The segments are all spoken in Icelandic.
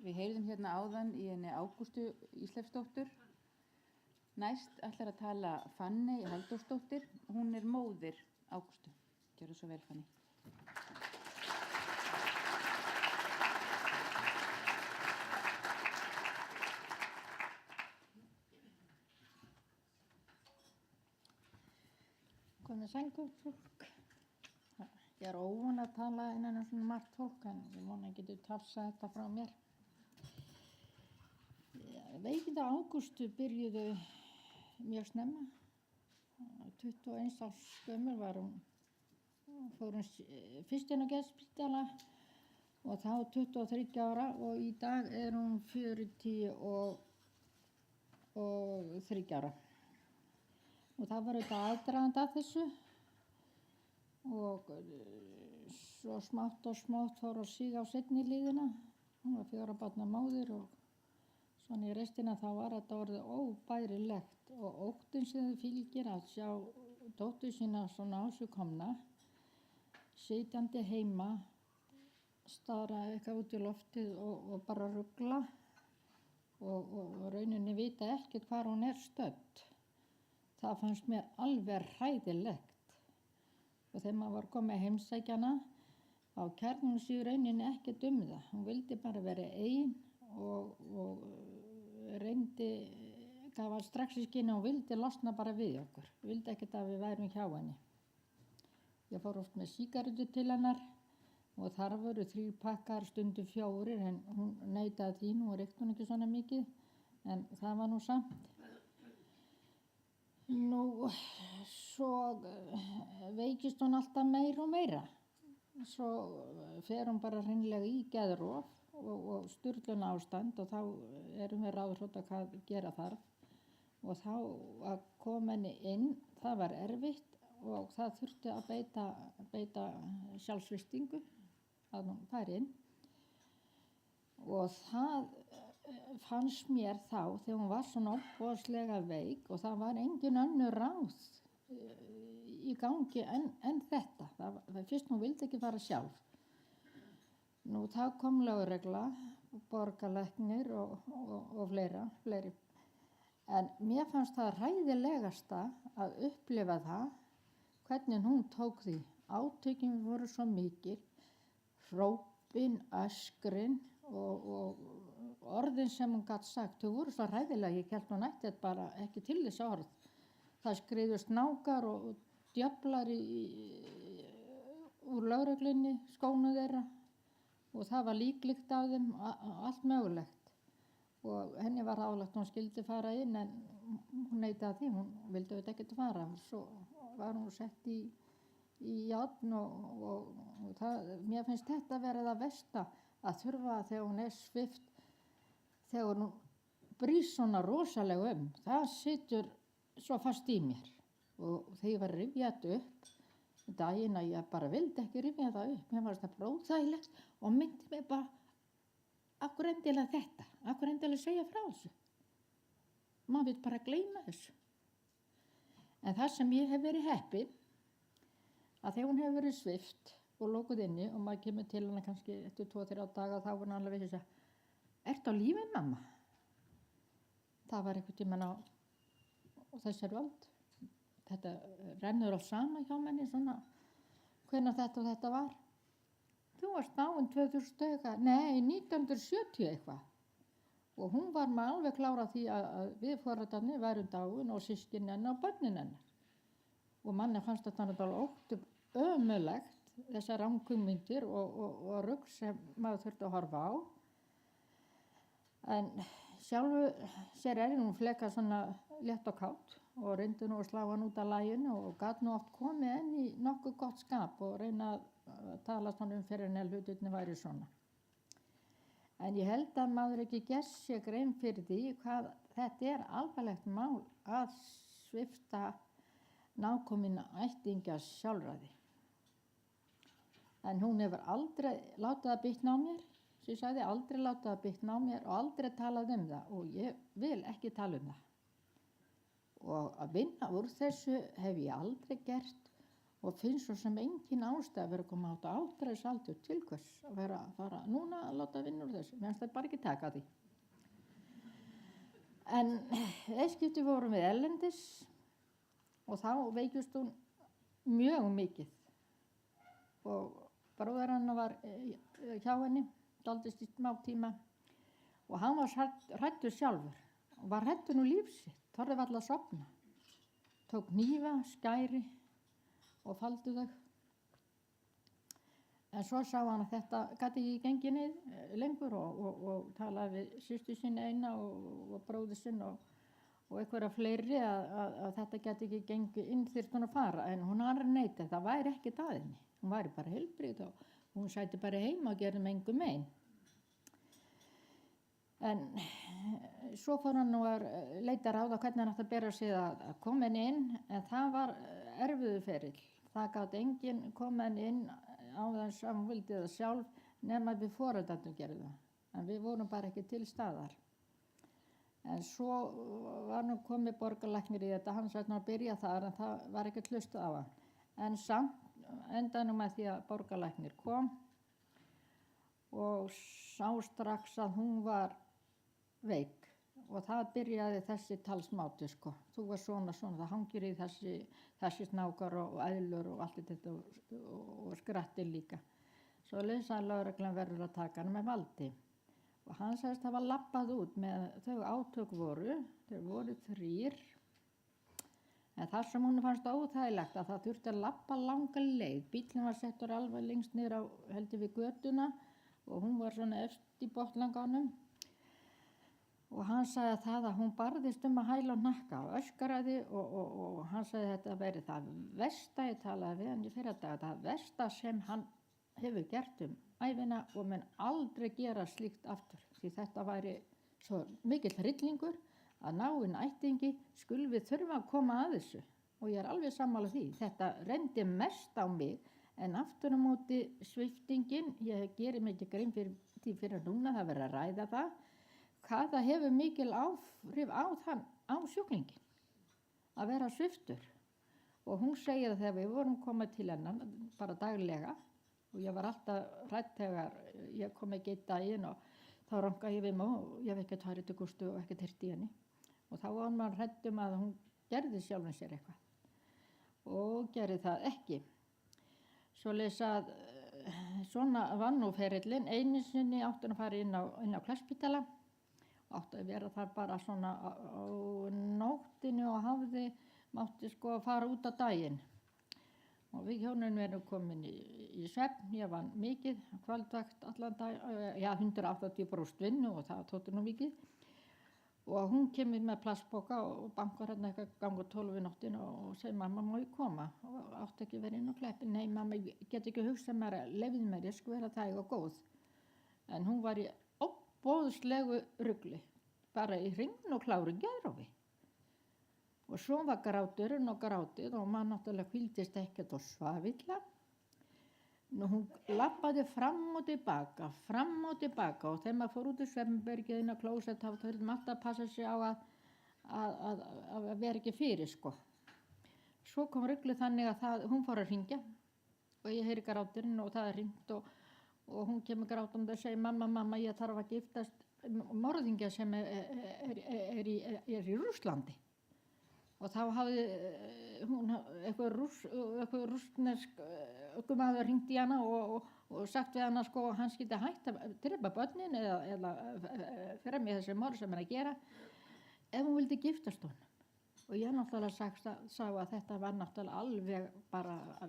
Við heyrðum hérna áðan í henni Ágústu Ísleifsdóttur. Næst ætlar að tala Fanney Halldórsdóttir. Hún er móðir Ágústu. Gjörðu svo vel, Fanney. Komið sængótt fólk. Ég er óvön að tala innan svona margt fólk en ég vona að getur tafsað þetta frá mér. Veikinda Ágústu byrjuðu mjög snemma. 21 árs gömul var hún. Fór hún fyrst inn á geðspítala og þá 23 ára og í dag er hún 43 ára. Og það var auðvitað aðdragandi að þessu og svo smátt og smátt fór að síga á seinni liðina. Hún var 4 barna móðir og svona í restina þá var þetta orðið óbærilegt og óttinn sem þau fylgir að sjá dóttur sína svona á sig komna, sitjandi heima, stara eitthvað út í loftið og bara rugla og rauninni vita ekkert hvar hún er stödd. Það fannst mér alveg hræðilegt og þegar maður var komið heimsækjana þá kærði hún sig í rauninni ekkert það. Hún vildi bara vera ein og reyndi, það var strax í skynni, hún vildi losna bara við okkur, vildi ekkert að við værum hjá henni. Ég fór oft með sígarettu til hennar og þar voru 3 pakkar, stundum 4 en hún neitaði því, nú reykti hún ekki svona mikið en það var nú samt. Nú, svo veikist hún alltaf meira og meira. Svo fer hún bara hreinlega í geðrof og sturlun ástand og þá erum við ráðþrota hvað gera þarf. Og þá að koma henni inn, það var erfitt og það þurfti að beita sjálfsvistingu að hún færi inn. Og það fannst mér þá þegar hún var svona ofboðslega veik og það var engin önnur ráð í gangi en þetta. Fyrst hún vildi ekki fara sjálf. Nú þá kom lögregla, borgarlæknir og fleiri. En mér fannst það hræðilegasta að upplifa það hvernig hún tók því. Átökin voru svo mikil, hrópin, öskrin og orðin sem hún gat sagt, þau voru svo hræðilega, ég held hún ætti bara ekki til þess orð. Það skriðu snákar og djöflar úr lögreglunni, skónu þeirra og það var líklykt af þeim, allt mögulegt. Og henni var ráðlagt hún skyldi fara inn en hún neitaði því, hún vildi auðvitað ekkert fara. Svo var hún sett í járn og það, mér finnst þetta vera það versta að þurfa þegar hún er svipt, þegar hún brýst svona rosalega það situr svo fast í mér. Og þegar ég var að rifja þetta upp, daginn að ég bara vildi ekki rifja það upp, mér fannst það bróðþægilegt og myndi mig bara, af hverju endilega þetta? Af hverju endilega segja frá þessu? Maður vill bara gleyma þessu. En það sem ég hef verið heppin, að þegar hún hefur verið svipt og lokuð inni og maður kemur til hana kannski eftir 2-3 daga þá var hann alveg vissi að ertu á lífi, mamma? Það var einhvern tímann á þessari öld. Þetta rennur allt sama hjá menni svona hvenær þetta og þetta var. Þú varst dáin 2000 eitthvað, nei 1970 eitthvað. Og hún var með alveg klára því að við foreldrarnir værum dáin og systkini hennar og börnin hennar. Og manni fannst þetta náttúrulega ömurlegt, þessar ranghugmyndir og rugl sem maður þurfti að horfa á. En sjálfu sér hún fleka svona létt og kátt og reyndi nú að slá hann út af laginu og gat nú oft komið enn í nokkuð gott skap og reyna að tala svona fyrir en hlutirnir væri svona. En ég held að maður ekki gert sér grein fyrir því hvað þetta er alvarlegt mál að svipta nákominn ættingja sjálfræði. En hún hefur aldrei látið það bitna á mér, sem ég sagði, aldrei látið það bitna á mér og aldrei talað það og ég vil ekki tala það. Og að vinna úr þessu hef ég aldrei gert og finnst svo sem engin ástæða að vera að koma átt að átræðisaldur til hvers að vera að fara núna að láta vinna úr þessu, mér finnst það bara ekki taka því. En eitt skipti vorum við erlendis og þá veikist hún mjög mikið og bróðir hennar var hjá henni, daldist í smá tíma og hann var hræddur sjálfur og var hræddur nú líf sitt, þorði varla að sofna. Tók hnífa, skæri og faldi þau. En svo sá hann að þetta gat ekki gengið niður lengur og talaði við systur sinni eina og bróður sinn og einhverja fleiri að þetta geti ekki gengið inn þyrfti hún að fara. En hún har neitað, það væri ekkert að henni. Hún væri bara heilbrigð og hún sæti bara heima og gerði með engum mein. En svo fór hann nú að leita ráða hvernig hann átti að bera sig að koma henni inn, en það var erfiður ferill. Það gat enginn koma henni inn á þess að hún vildi það sjálf nema við foreldrarnir gerðu það. En við vorum bara ekki til staðar. En svo var nú komið borgarlæknir í þetta, hann sætti nú að byrja þar en það var ekki hlustað á hann. En samt endaði nú með því að borgarlæknir kom og sá strax að hún var veik og það byrjaði þessi talsmáti sko. Þú var svona, það hangir í þessi snákar og eðlur og allt þetta og skrattir líka. Svo leysaði lögreglan verður að taka hann með valdi og hann sagðist hafa labbað út með þau átök voru, þeir voru 3. En þar sem hún fannst óþægilegt að það þurfti að labba langa leið, bíllinn var settur alveg lengst niður á heldur við götuna og hún var svona efst í botnlanganum. Og hann sagði það að hún barðist að hæla og hnakka og öskaraði og hann sagði þetta verið það versta, ég talaði við hann í fyrradag, það versta sem hann hefur gert ævina og mun aldrei gera slíkt aftur. Því þetta væri svo mikill hryllingur að náinn ættingi skul við þurfa að koma að þessu og ég alveg sammála því. Þetta reyndi mest á mig en aftur á móti sviptingin, ég gerir mig ekki grein fyrir því fyrir núna, það verið að ræða það. Hvað það hefur mikil áhrif á sjúklingin að vera sviptur og hún segir að þegar við vorum komið til hennar bara daglega og ég var alltaf hrædd þegar ég kom ekki einn daginn og þá rankaði ég við mig og ég hef ekkert farið til Gústu og ekkert heyrt í henni og þá var maður hrædd að hún gerði sjálfum sér eitthvað og gerði það ekki. Svoleiðis að svona var nú ferillinn, einu sinni átti hann að fara inn á Kleppsspítala. Átti að vera þar bara svona á nóttinu og mátti sko að fara út á daginn. Og við hjónin verðum komin í svefn, ég vann mikið, kvöldvakt allan dag, 180% vinnu og það tótti nú mikið. Og hún kemur með plastboka og bankar hérna eitthvað gangur 12 nóttinu og segir mamma má ég koma og átti ekki verið inn á Kleppi. Nei mamma, ég get ekki hugsað mér að leyfðu mér, ég sko vera þæg og góð. En hún var í óboðslegu rugli, bara í hringn og klári geðrofi. Og svo var gráturinn og grátið og maður náttúrulega hvíldist ekkert og svaf illa. Nú hún labbaði fram og tilbaka og þegar maður fór út í svefnbergið inn á klósett þá þurfti maður alltaf að passa sig á að vera ekki fyrir sko. Svo kom ruglið þannig að hún fór að hringja og ég heyri gráturinn og það er hringt og hún kemur grátandi og segir mamma ég þarf að giftast morðingja sem er í Rússlandi. Og þá hafði hún eitthvað rússnesk maður hringt í hana og sagt við hana sko hann skyldi hægt að drepa börnin eða fyrir mig þessi morð sem að gera ef hún vildi giftast honum. Og ég náttúrulega sá að þetta var náttúrulega alveg bara að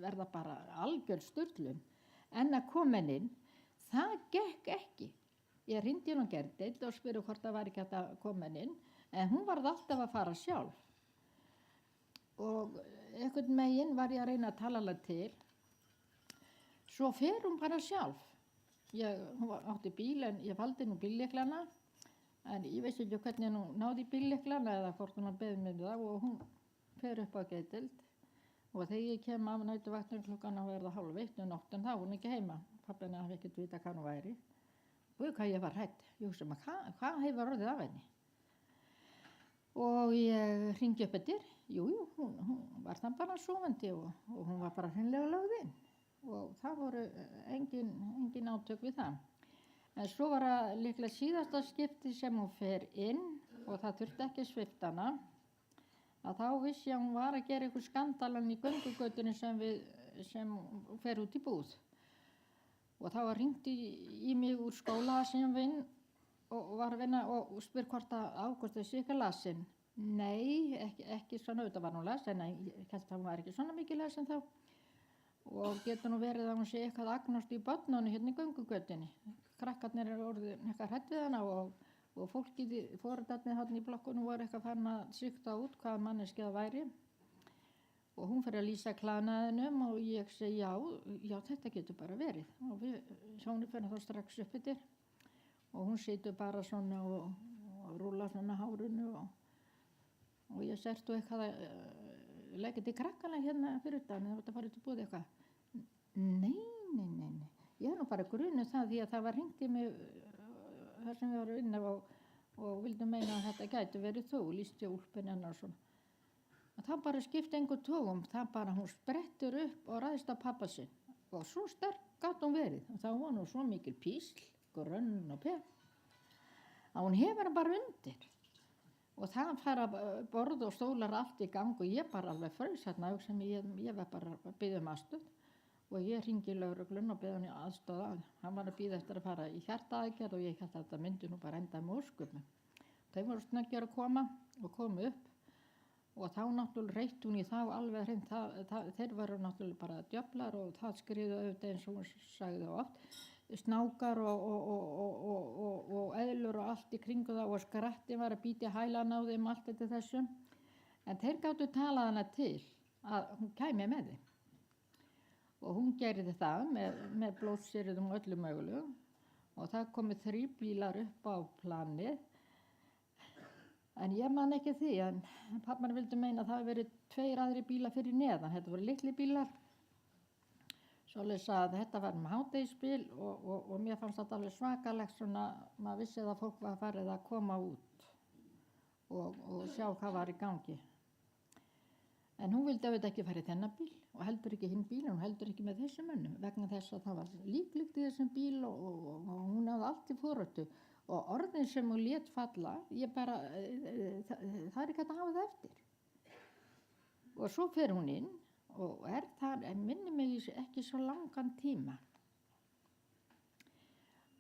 verða bara algjör sturlun. En að koma inn, það gekk ekki. Ég hringdi hún og gerði og spurði hvort það var ekki hægt að koma inn. En hún varð alltaf að fara sjálf og einhvern megin var ég að reyna að tala alveg til. Svo fer hún bara sjálf. Hún átti bíl en ég faldi nú bíllyklana en ég veist ekki hvernig hún náði bíllyklana eða hvort hún beðið mig það og hún fer upp á geðdeild og þegar ég kem af næturvaktinu klukkan að verða 12:30 nóttin þá hún ekki heima. Pabbinn hafði ekkert vita hvað hún væri. Og hvað ég var hrædd. Ég hugsaði hvað hefur orðið af henni? Og ég hringi upp eftir, Jú, hún var það bara sofandi og hún var bara hreinlega lögð inn og það voru engin átök við það. En svo var það líklega síðasta skipti sem hún fer inn og það þurfti ekki að svipta hana, að þá vissi ég að hún var að gera einhver skandalan í göngugötunni sem fer út í búð. Og þá var hringt í mig úr skóla sem ég vinn og var að vinna og spyr hvort að Ágústa sé ekki lasin. Nei, ekki svona, auðvitað var hún lasin, en ég held að hún var ekki svona mikið lasin þá. Og getur nú verið að hún sé eitthvað agnast í börnunni hérna í göngugötunni. Krakkarnir eru orðið eitthvað hrædd við hana og fólkið, foreldrarnir hérna í blokkunum voru eitthvað farin að sýkta út hvaða manneskja það væri. Og hún fer að lýsa klæðnaðinum og ég segi já, þetta getur bara verið. Og við hjónin fyrir þá strax upp yfir og hún situr bara svona og rúlar svona hárunu og ég sertu eitthvað að leggja til krakkana hérna fyrir utan eða þetta farið til búið eitthvað. Nei, ég er nú bara grunið það því að það var hringt í mig þar sem við varum inne og vildum meina að þetta gæti verið þú, lýsti úlpinn hennar svona. Og það bara skipti engu tógum, það bara hún sprettur upp og ræðist á pappa sinn og svo sterk gátt hún verið og það var nú svo mikil písl, grönn og pepp að hún hefur hann bara undir og það fara borð og stólar allt í gang og ég bara alveg fraus hérna sem ég var bara að biðja aðstöð og ég hringi lögreglun og biðja hann í aðstöð hann var að bíða eftir að fara í hjartaaðgerð og ég hélt að þetta myndi nú bara enda með ósköpum. Þeir voru snöggir að koma og komu upp og þá náttúrulega reitt hún í þá alveg hreint, þeir voru náttúrulega bara djöflar og það skriðu auðvitað eins og hún sagði oft, snákar og eðlur og allt í kringu það og skratti var að býta hælan á þeim allt þetta þessum. En þeir gátu talað hana til að hún kæmi með þeim. Og hún gerði það með blóðsýrðum og öllu mögulegu og það komu 3 bílar upp á planið. En ég man ekki því, en pappar vildi meina að það hafi verið 2 aðri bílar fyrir neðan. Þetta voru litli bílar. Svoleiðis að þetta var hádegisbil og mér fannst þetta alveg svakalegt svona, maður vissi að fólk var farið að koma út og sjá hvað var í gangi. En hún vildi auðvitað ekki fara í þennan bíl og heldur ekki hinn bíl, hún heldur ekki með þessum mönnum vegna þess að það var líklegt í þessum bíl og hún hafði allt í forrættu. Og orðin sem hún lét falla, ég bara, það er ekki að hafa það eftir. Og svo fer hún inn og er þar, en minnir mig ekki svo langan tíma.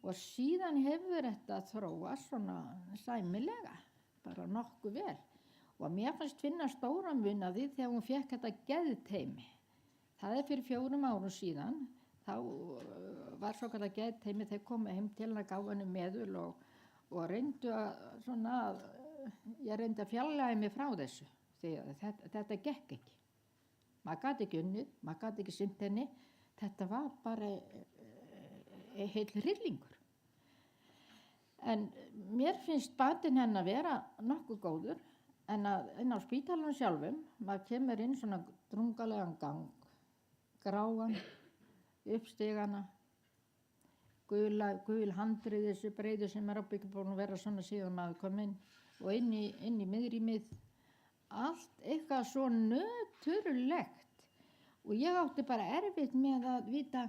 Og síðan hefur þetta þróast svona sæmilega, bara nokkuð vel. Og mér fannst finna stóran mun af því þegar hún fékk þetta geðteymi. Það er fyrir 4 árum síðan. Þá var svo kallar geðteymi, þeir komu heim til hana, gáfu henni meðul og reyndu ég reyndi að fjarlægja mig frá þessu því að þetta gekk ekki. Maður gat ekki unnið, maður gat ekki sinnt henni, þetta var bara heill hryllingur. En mér finnst batinn hennar vera nokkuð góður en inn á spítalanum sjálfum, maður kemur inn svona drungalegan gang, gráan, uppstigana, gul handrið þessu breiðu sem ábyggt búin að vera svona síðan maður kom inn og inn í miðrýmið, allt eitthvað svo nöturlegt og ég átti bara erfitt með að vita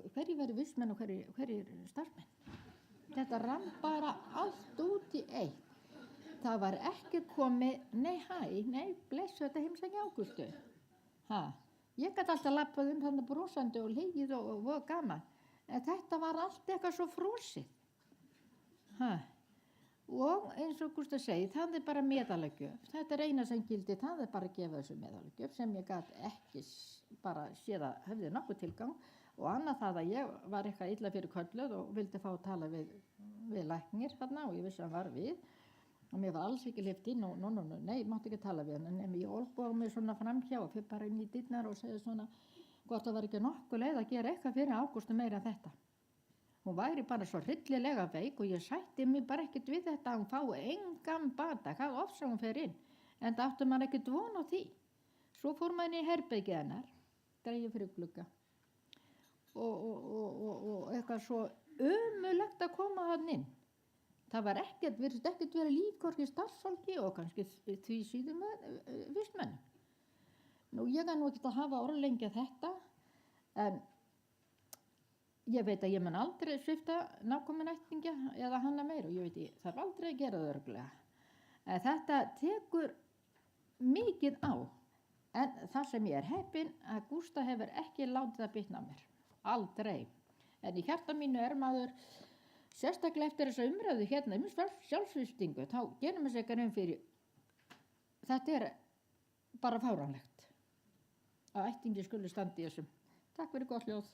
hverju væri vistmenn og hverju starfsmenn. Þetta rann bara allt út í eitt. Það var ekki komið, nei, blessu þetta heimsækja Ágústu. Ég gat alltaf lappað þannig brosandi og hlegið og gaman. En þetta var allt eitthvað svo frosið. Og eins og Gústa segi, það er bara meðalagjöf. Þetta er eina sem gildi, það er bara að gefa þessu meðalagjöf sem ég gat ekki bara séð að hefði nokkuð tilgang. Og annað það að ég var eitthvað illa fyrir kölluð og vildi fá að tala við læknir þarna og ég vissi að hann var við. Og mér var alls ekki lyft inn og nei, mátti ekki tala við hann. En ég olbúið mig svona framhjá og fyrir bara inn í dyrnar og segði svona hvort það var ekki nokkuð leið að gera eitthvað fyrir Ágústu meira en þetta. Hún væri bara svo hryllilega veik og ég sætti mig bara ekkert við þetta að hún fái engan bata, hvað oft sem hún fer inn. En það átti maður ekkert von á því. Svo fór maður inn í herbergið hennar, dregið fyrir glugga. Og eitthvað svo ömurlegt að koma þarna inn. það var virðist ekkert verið lífkorki starfsfólki og kannski því síður með vistmenn. Nú ég nú ekkert að hafa orðlengja þetta, en ég veit að ég mun aldrei svipta nákomin ættingja eða hana meir og ég veit ég þarf aldrei að gera það örugglega. En þetta tekur mikið á, en það sem ég heppin að Gústa hefur ekki látið það bitna á mér, aldrei. En í hjarta mínu maður, sérstaklega eftir þessa umræðu hérna sjálfsvildingu, þá gerum við sér grein fyrir, þetta bara fáránlegt að ættingi skuli standa í þessum. Takk fyrir gott ljóð.